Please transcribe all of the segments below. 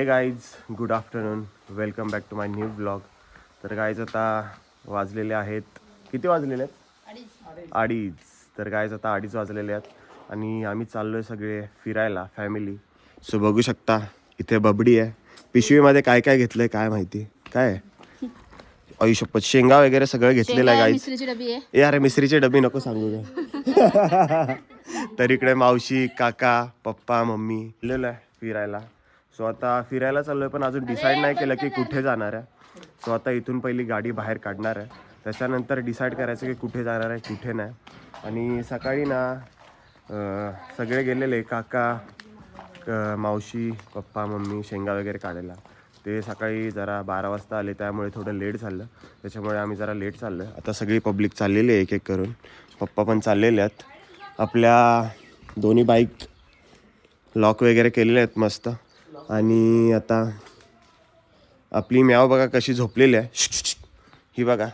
हे guys good afternoon, welcome back to my new blog. तर guys आता वाजलेले आहेत, किती वाजलेले आहेत? अडीच. तर गाईज आता 2:30 वाजलेले आहेत आणि आम्ही चाललो आहे सगळे फिरायला फॅमिली. सो बघू शकता इथे बबडी आहे. पिशवीमध्ये काय काय घेतलंय काय माहिती. काय आयुष्यपत शेंगा वगैरे सगळं घेतलेलं आहे गाईज. यार मिसरीची डबी नको सांगू का. तर इकडे मावशी, काका, पप्पा, मम्मी गेलेलो आहे फिरायला. सो आता फिरायला चाललोय पण अजून डिसाईड नाही केलं की कुठे जाणार आहे. सो आता इथून पहिली गाडी बाहेर काढणार आहे, त्याच्यानंतर डिसाईड करायचं की कुठे जाणार आहे कुठे नाही. आणि सकाळी ना सगळे गेलेले काका, मावशी, पप्पा, मम्मी शेंगा वगैरे काढायला. ते सकाळी जरा 12 वाजता आले, त्यामुळे थोडं लेट झालं, त्याच्यामुळे आम्ही जरा लेट चाललो आहे. आता सगळी पब्लिक चाललेली आहे एक एक करून. पप्पा पण चाललेले आहेत. आपल्या दोन्ही बाईक लॉक वगैरे केलेले आहेत मस्त. आणि आता आपली म्याव बघा कशी झोपलेली आहे. ही बघा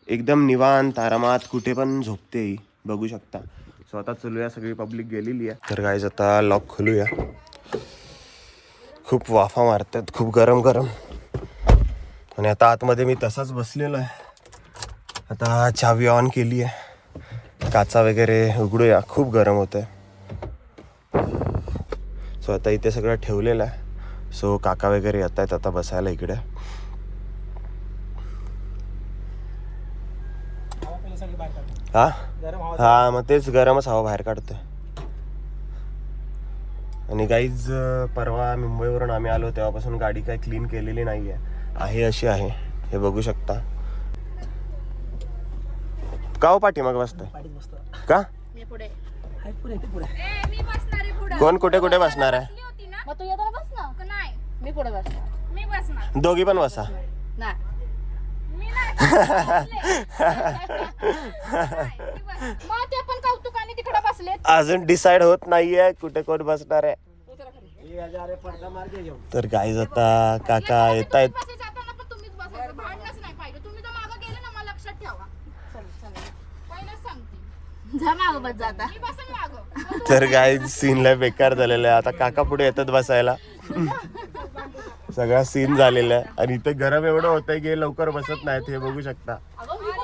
एकदम निवांत आरामात कुठे पण झोपते ही, बघू शकता. सो आता चलूया, सगळी पब्लिक गेलेली आहे. तर गाईज आता लॉक खोलूया. खूप वाफा मारतात, खूप गरम गरम. आणि आता आतमध्ये मी तसाच बसलेलो आहे. आता चावी ऑन केली आहे, काचा वगैरे उघडूया, खूप गरम होत आहे. सो आता इथे सगळं ठेवलेलं आहे. सो काका वगैरे येत आहेत आता बसायला इकडे. हा मग तेच गरमच हवा बाहेर काढतोय. आणि गाईज परवा मुंबईवरून आम्ही आलो तेव्हापासून गाडी काही क्लीन केलेली नाही आहे अशी आहे, हे बघू शकता. का हो पाठीमाग बसतोय का? कोण कुठे कुठे बसणार आहे? दोघी पण बसा. अजून डिसाइड होत नाहीये कुठे कोण बसणार आहे. तर गाईज आता काका येत आहेत. तर गाईज सीन लय बेकार झालेला आहे. आता काका पुढे येतात बसायला. सगळा सीन झालेला आहे. आणि इथे गरम एवढं होतंय की लवकर बसत नाहीत, हे बघू शकता.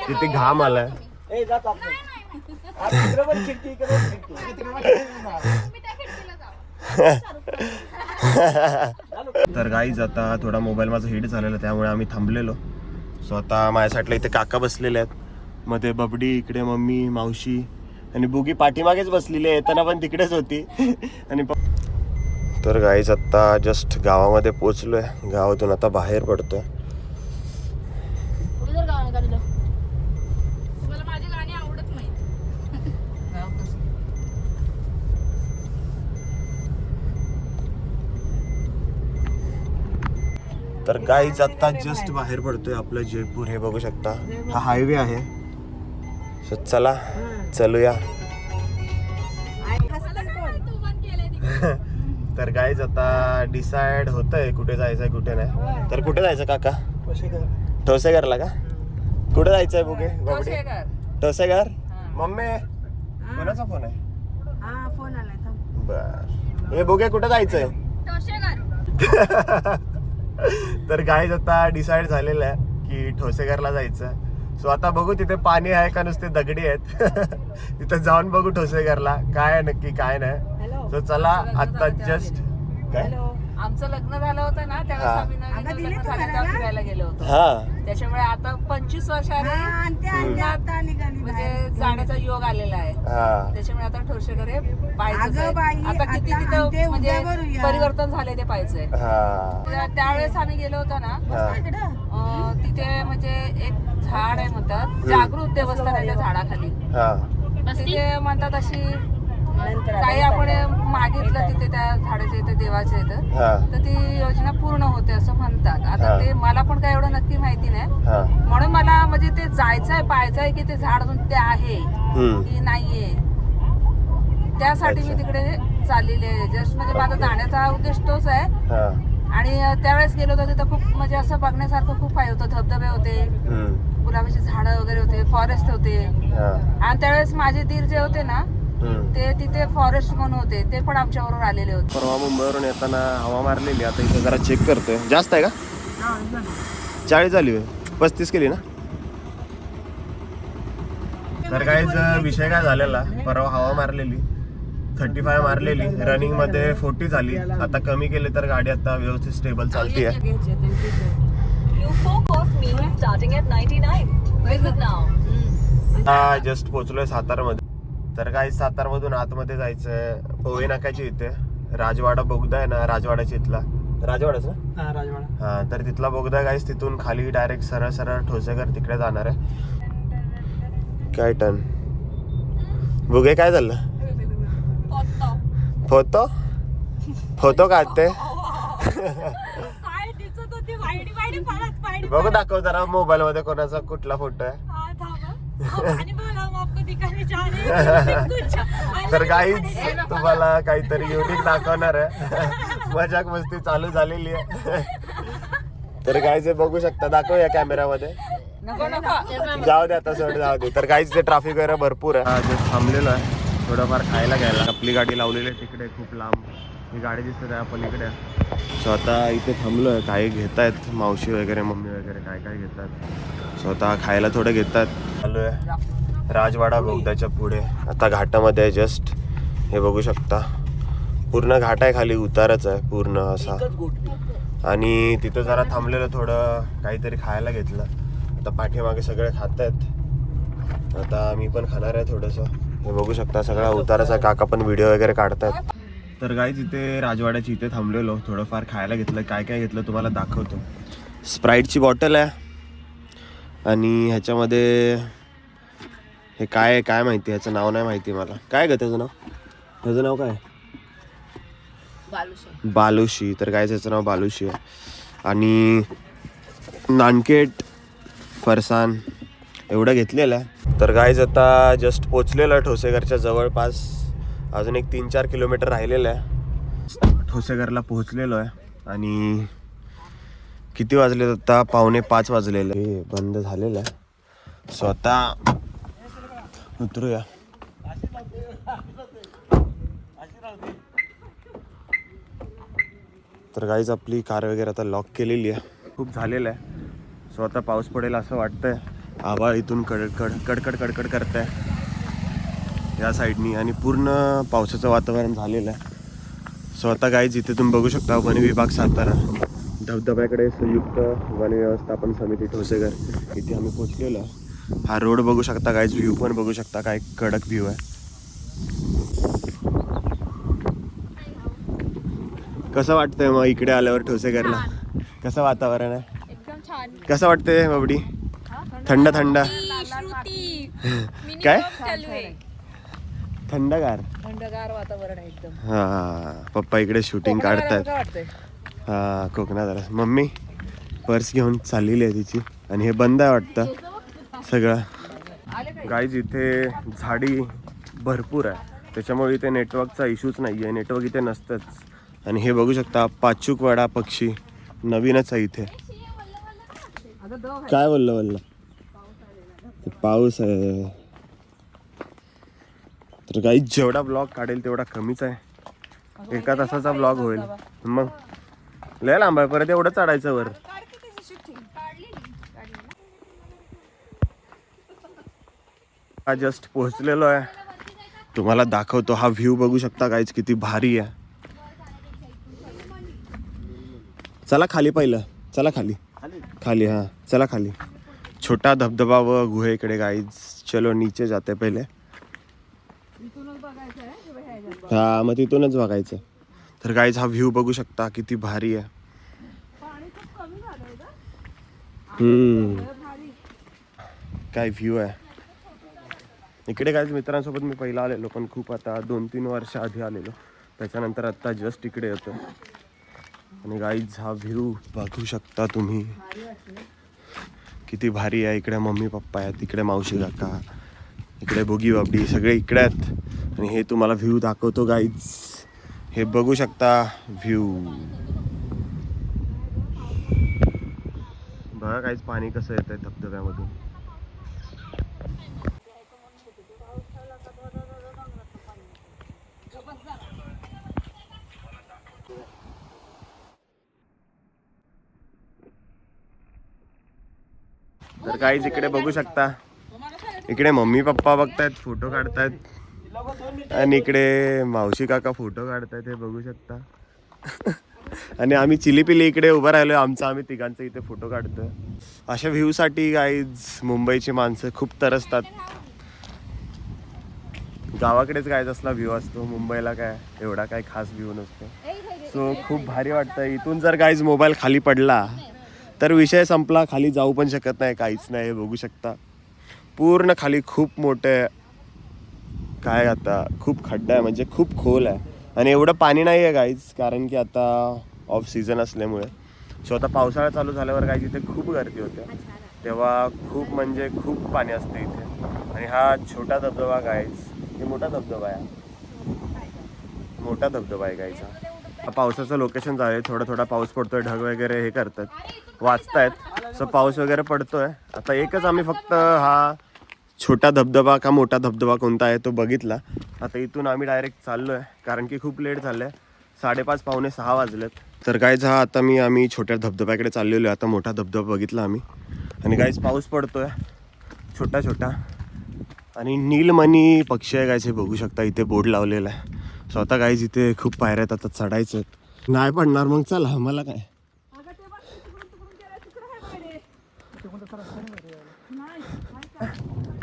किती घाम आलाय. तर गाईज आता थोडा मोबाईल माझा हिट झालेला, त्यामुळे आम्ही थांबलेलो. सो आता माझ्यासाठी इथे काका बसलेले आहेत, मध्ये बबडी, इकडे मम्मी, मावशी आणि बुगी पाठीमागेच बसलेली आहे, येताना पण तिकडेच होती. आणि तर गाईज आता जस्ट गावामध्ये पोचलोय, गावातून आता बाहेर पडतोय. तर गाईज आता जस्ट बाहेर पडतोय आपलं जयपूर, हे बघू शकता. हा हायवे आहे. सो चला चलूया. तर गाईज आता डिसाइड होतंय कुठे जायचंय कुठे नाही. तर कुठे जायचं काका? ठोसेघरला का? कुठे जायचंय बुगे? ठोसेघर. मम्मी कोणाचा फोन आहे? बर हे बुगे कुठे जायचंय? तर गाईज आता डिसाइड झालेलं आहे की ठोसेघरला जायचं. सो आता बघू तिथे पाणी आहे का नुसते दगडी आहेत. तिथे जाऊन बघू ठोसेघरला काय आहे नक्की काय नाही. सो चला आता जस्ट काय आमचं लग्न झालं होतं ना त्यावेळेस आम्ही नवीन लग्न झालं तेव्हा फिरायला गेलो होतो. त्याच्यामुळे आता 25 वर्षांनी म्हणजे जाण्याचा योग आलेला आहे. त्याच्यामुळे आता ठोसेघर हे पाहायचं. आता किती तिथं म्हणजे परिवर्तन झाले ते पाहायचंय. त्यावेळेस आम्ही गेलो होतो ना, तिथे म्हणजे एक झाड आहे म्हणतात, जागृत देवस्थान आहे त्या झाडाखाली. तिथे म्हणतात अशी काही आपण मागितलं तिथे त्या झाडाच्या इथे देवाच्या इथं तर ती योजना पूर्ण होते असं म्हणतात. आता ते मला पण काय एवढं नक्की माहिती नाही, म्हणून मला म्हणजे ते जायचंय पाहायचंय की ते झाड अजून ते आहे की नाहीये. त्यासाठी मी तिकडे चाललेली आहे. जस्ट म्हणजे माझा जाण्याचा उद्देश तोच आहे. आणि त्यावेळेस गेलो होतो तिथं खूप म्हणजे असं बघण्यासारखं खूप आहे होतं. धबधबे होते, गुलाबाची झाडं वगैरे होते, फॉरेस्ट होते. आणि त्यावेळेस माझे दीर जे होते ना ते तिथे फॉरेस्ट म्हणून होते, ते पण आमच्या बरोबर आलेले होते. परवा मुंबईवरून येताना हवा मारलेली, आता इथे जरा चेक करतोय. जास्त आहे का? 40 झाली होय. 35 केली ना? तर काहीच विषय काय झालेला, परवा हवा मारलेली 35 मारलेली, रनिंग मध्ये 40 झाली. आता कमी केले तर गाडी आता व्यवस्थित स्टेबल चालते आहे. जस्ट पोहोचलोय सातारमध्ये. तर काही सातारमधून आतमध्ये जायचंय. पोहे नाक्याची इथे राजवाडा बोगदा आहे ना, राजवाड्याच्या इथला राजवाडाच ना, राजवाडा. हा, तर तिथला बोगदा गाईस, तिथून खाली डायरेक्ट सरळ सरळ ठोसेघर तिकडे जाणार आहे. काय टन बुगे, काय झालं? फोटो फोटो काढते. बघ, दाखव जरा मोबाईल मध्ये कोणाचा कुठला फोटो आहे. तर काहीच तुम्हाला काहीतरी युनिक दाखवणार आहे. मजाक मस्ती चालू झालेली आहे. तर काहीच बघू शकता, दाखवूया कॅमेरामध्ये. जाऊ दे आता, सोड, जाऊ दे. तर काहीच ते ट्रॅफिक वगैरे भरपूर आहे. जस्ट थांबलेलो आहे थोडंफार खायला घ्यायला. आपली गाडी लावलेली आहे तिकडे खूप लांब. ही गाडी दिसते आहे पलीकडे. स्वतः इथे थांबलोय. काही घेतायत मावशी वगैरे, मम्मी वगैरे काय काय घेतात. स्वतः खायला थोडं घेतात. आलोय राजवाडा बोगद्याच्या पुढे. आता घाटामध्ये आहे जस्ट. हे बघू शकता, पूर्ण घाट आहे, खाली उतारच आहे पूर्ण असा. आणि तिथं जरा थांबलेलं, थोडं काहीतरी खायला घेतलं. आता पाठीमागे सगळे खात आहेत. आता मी पण खाणार आहे थोडंसं. हे बघू शकता सगळा उताराचा. काका पण व्हिडिओ वगैरे काढतात. तर गाईज इथे राजवाड्याची इथे थांबलेलो, थोडंफार खायला घेतलं. काय काय घेतलं तुम्हाला दाखवतो. स्प्राईटची बॉटल आहे आणि ह्याच्यामध्ये हे काय आहे काय माहिती, ह्याचं नाव नाही माहिती मला. काय ग त्याचं नाव? ह्याचं नाव काय? बालुशी. तर काय त्याचं नाव बालुशी आहे. आणि नानकेट, फरसान एवढं घेतलेलं आहे. तर गाईज आता जस्ट पोचलेलं आहे ठोसेघरच्या जवळपास. अजून एक 3-4 किलोमीटर राहिलेलं आहे. ठोसेघरला पोहोचलेलो आहे. आणि किती वाजले आता? 4:45 वाजलेलं. हे बंद झालेलं आहे. स्वतः उतरूया. तर गाईज आपली कार वगैरे आता लॉक केलेली आहे. खूप झालेलं आहे. स्वतः पाऊस पडेल असं वाटतंय. आभाळ इथून कडकड करत आहे या साईडनी, आणि पूर्ण पावसाचं वातावरण झालेलं आहे. स्वतः गाईज इथे तुम्ही बघू शकता, वन विभाग सातारा धबधब्याकडे संयुक्त वन व्यवस्थापन समिती ठोसेघर, इथे आम्ही पोहोचलेलो आहे. हा रोड बघू शकता गाईज, व्ह्यू पण बघू शकता, काय कडक व्ह्यू आहे. कसं वाटतंय मग इकडे आल्यावर ठोसेघरला? कसं वातावरण आहे? एकदम छान. कसं वाटतंय बाबडी? थंड थंड काय? थंडगार वातावरण आहे एकदम. हा, पप्पा इकडे शूटिंग काढतात. हा, कोकणात. मम्मी पर्स घेऊन चाललेली आहे तिची, आणि हे बंद आहे वाटतं सगळं. गाईज इथे झाडी भरपूर आहे, त्याच्यामुळे इथे नेटवर्कचा इश्यूच नाही आहे. नेटवर्क इथे नसतंच. आणि हे बघू शकता पाचूकवाडा पक्षी नवीनच आहे इथे. काय बोललं पाऊस आहे. तर काही जेवढा ब्लॉग काढेल तेवढा कमीच आहे. एका तासाचा ब्लॉग होईल. मग लय लांब आहे, परत एवढं चढायचं वर. जस्ट पोहोचलेलो आहे. तुम्हाला दाखवतो. हा व्ह्यू बघू शकता गाईज किती भारी आहे. चला खाली पहिलं, चला खाली खाली. हा चला खाली. छोटा धबधबा व गुहेकडे गाईज. चलो नीचे जाते पहिले. हा, मग तिथूनच बघायचं. तर गाईज हा व्ह्यू बघू शकता किती भारी आहे. काय व्ह्यू आहे इकडे. गाईज मित्रांसोबत मी पहिला आलेलो, पण खूप आता 2-3 वर्ष आधी आलेलो. त्याच्यानंतर आता जस्ट इकडे येतो. आणि गाईज हा व्ह्यू बघू शकता तुम्ही किती भारी आहे. इकडे मम्मी पप्पा आहेत, तिकडे मावशी काका, इकडे बोगी बाबडी, सगळे इकडे आहेत. आणि हे तुम्हाला व्ह्यू दाखवतो गाईज. हे बघू शकता व्ह्यू. बघा गाईज पाणी कसं येतंय धबधब्यामधून. तर काहीच इकडे बघू शकता, इकडे मम्मी पप्पा बघतायत, फोटो काढतायत आणि इकडे मावशी काका फोटो काढतायत, हे बघू शकता. आणि आम्ही चिलीपिली इकडे उभं राहिलोय, आम्ही तिघांचं इथे फोटो काढतोय. अशा व्ह्यू साठी गाईज मुंबईची माणसं खूप तरसतात. गावाकडेच गायच असला व्ह्यू असतो, मुंबईला काय एवढा काय खास व्ह्यू नसतो. सो खूप भारी वाटतं. इथून जर गाईज मोबाईल खाली पडला तर विषय संपला, खाली जाऊ पण शकत नाही, काहीच नाही. हे बघू शकता पूर्ण खाली खूप मोठे काय, आता खूप खड्डा आहे, म्हणजे खूप खोल आहे. आणि एवढं पाणी नाही आहे गाईज, कारण की आता ऑफ सीझन असल्यामुळे. सो आता पावसाळा चालू झाल्यावर गाईज इथे खूप गर्दी होते, तेव्हा खूप म्हणजे खूप पाणी असतं इथे. आणि हा छोटा धबधबा गाईज, हे मोठा धबधबा आहे, मोठा धबधबा आहे गाईचा. पावसाचं लोकेशन झालं, थोडा थोडा पाऊस पडतोय, ढग वगैरे हे करतात, वाचतायत. सो पाऊस वगैरे पडतोय. आता एकच आम्ही फक्त हा छोटा धबधबा का मोठा धबधबा कोणता आहे तो बघितला. आता इथून आम्ही डायरेक्ट चाललो आहे, कारण की खूप लेट झालं आहे, 5:30 पावणे 6 वाजलेत. तर गाईज हा आता आम्ही छोट्या धबधब्याकडे चाललेलो आहे. आता मोठा धबधबा बघितला आम्ही. आणि गाईज पाऊस पडतोय छोटा छोटा, आणि नीलमणी पक्षी आहे गायचे, बघू शकता इथे बोर्ड लावलेला आहे. स्वतः गाईज इथे खूप पायऱ्या आहेत, आता चढायचं नाही पडणार मग चला, मला काय.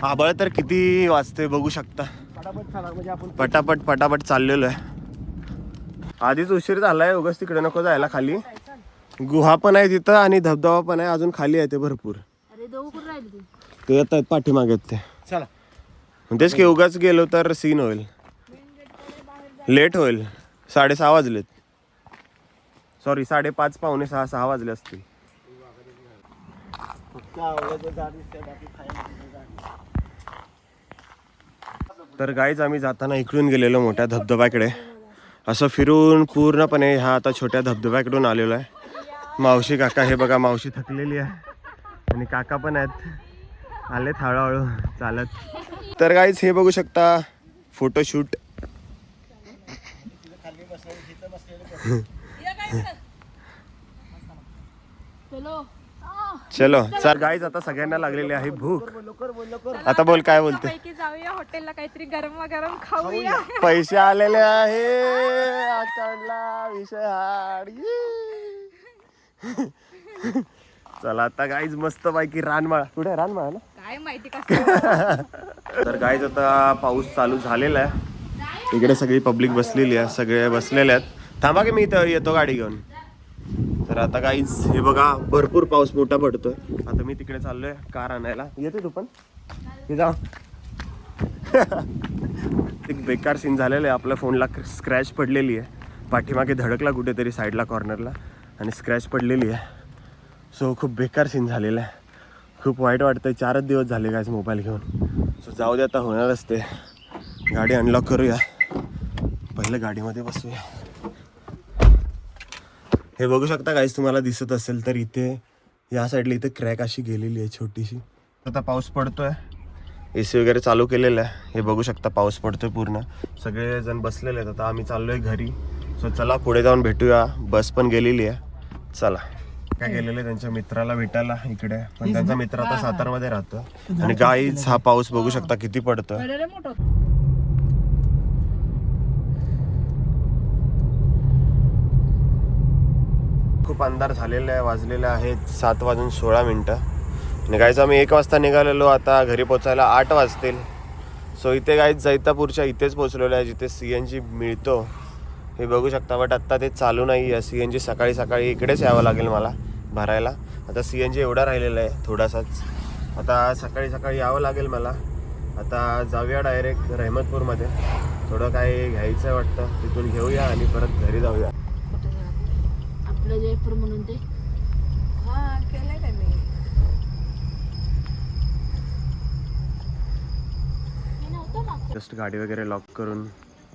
आबळ तर किती वाजते बघू शकता, पटापट पटापट चाललेलो आहे. आधीच उशीर झालाय, उगाच तिकडे नको जायला. खाली गुहा पण आहे तिथं आणि धबधबा पण आहे, अजून खाली आहे ते भरपूर. ते येत आहेत पाठीमागे ते, चला तेच की उगाच गेलो तर सीन होईल, लेट होईल. 6:30 वाजलेत, सॉरी 5:30 पावणे 6 वाजले असतील. तर गाईज आम्ही जाताना इकडून गेलेलो मोठ्या धबधब्याकडे, असं फिरून पूर्णपणे ह्या आता छोट्या धबधब्याकडून आलेलो आहे. मावशी काका, हे बघा मावशी थकलेली आहे आणि काका पण आहेत, आलेत हळूहळू चालत. तर गाईज हे बघू शकता फोटोशूट. चलो सर गाईज, आता सगळ्यांना लागलेली आहे भूक. आता बोल काय बोलते. जाऊया हॉटेलला, काहीतरी गरम गरम खाऊया. पैसे आलेले आहे अकाउंटला, विषय हाड. चला आता गाईज मस्त पैकी रानमाळा, कुठे रानमाळा ना काय माहिती कसं. तर गाईज आता पाऊस चालू झालेला आहे, इकडे सगळी पब्लिक बसलेली आहे, सगळे बसलेले आहेत. थांबा की मी इथं येतो गाडी घेऊन. तर आता गाईज हे बघा भरपूर पाऊस मोठा पडतोय. आता मी तिकडे चाललोय कार आणायला, येते तू पण हे जा. एक बेकार सीन झालेलं आहे, आपल्या फोनला स्क्रॅच पडलेली आहे, पाठीमागे धडकला कुठेतरी साईडला कॉर्नरला आणि स्क्रॅच पडलेली आहे. सो खूप बेकार सीन झालेला आहे, खूप वाईट वाटतंय. 4च दिवस झाले गाईज मोबाईल घेऊन. सो जाऊ दे, आता होणारच ते. गाडी अनलॉक करूया, पहिलं गाडीमध्ये बसूया. हे बघू शकता गाईज, तुम्हाला दिसत असेल तर इथे या साईडला इथे क्रॅक अशी गेलेली आहे छोटीशी. आता पाऊस पडतोय, AC वगैरे चालू केलेलं आहे, हे बघू शकता पाऊस पडतोय पूर्ण, सगळेजण बसलेले आहेत. आता आम्ही चाललोय घरी. सो चला पुढे जाऊन भेटूया, बस पण गेलेली आहे. चला काय गेलेले त्यांच्या मित्राला भेटायला इकडे, पण त्यांचा मित्र आता सातारमध्ये राहतो. आणि गाईज हा पाऊस बघू शकता किती पडतोय. खूप अंधार झालेला आहे, वाजलेले आहेत 7:16. आणि गाईज आम्ही 1 वाजता निघालेलो, आता घरी पोचायला 8 वाजतील. सो इथे गाईज जैतापूरच्या इथेच पोचलेलो आहे, जिथे CNG मिळतो हे बघू शकता. बट आत्ता ते चालू नाही आहे CNG, सकाळी सकाळी इकडेच यावं लागेल मला भरायला. आता CNG एवढा राहिलेला आहे थोडासाच, आता सकाळी सकाळी यावं लागेल मला. आता जाऊया डायरेक्ट रहमतपूरमध्ये, थोडं काय घ्यायचं आहे वाटतं, तिथून घेऊया आणि परत घरी जाऊया. जयपूर म्हणून ते केलंय मी. जस्ट गाडी वगैरे लॉक करून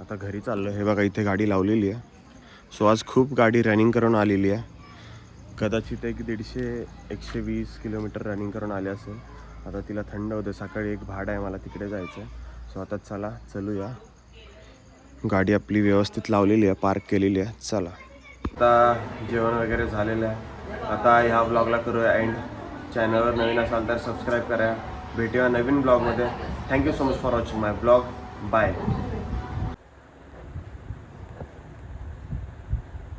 आता घरी चाललो. हे बघा इथे गाडी लावलेली आहे. सो आज खूप गाडी रनिंग करून आलेली आहे, कदाचित 150-120 किलोमीटर रनिंग करून आले असेल. आता तिला थंड होते, सकाळी एक भाड आहे मला तिकडे जायचं आहे. सो आता चला चलूया. गाडी आपली व्यवस्थित लावलेली आहे, पार्क केलेली आहे. चला आता जेवण वगैरे झालेलं आहे. आता ह्या ब्लॉगला करूया एंड. चॅनलवर नवीन असाल तर सबस्क्राईब करा. भेटूया नवीन ब्लॉगमध्ये. Thank you so much for watching my blog. Bye.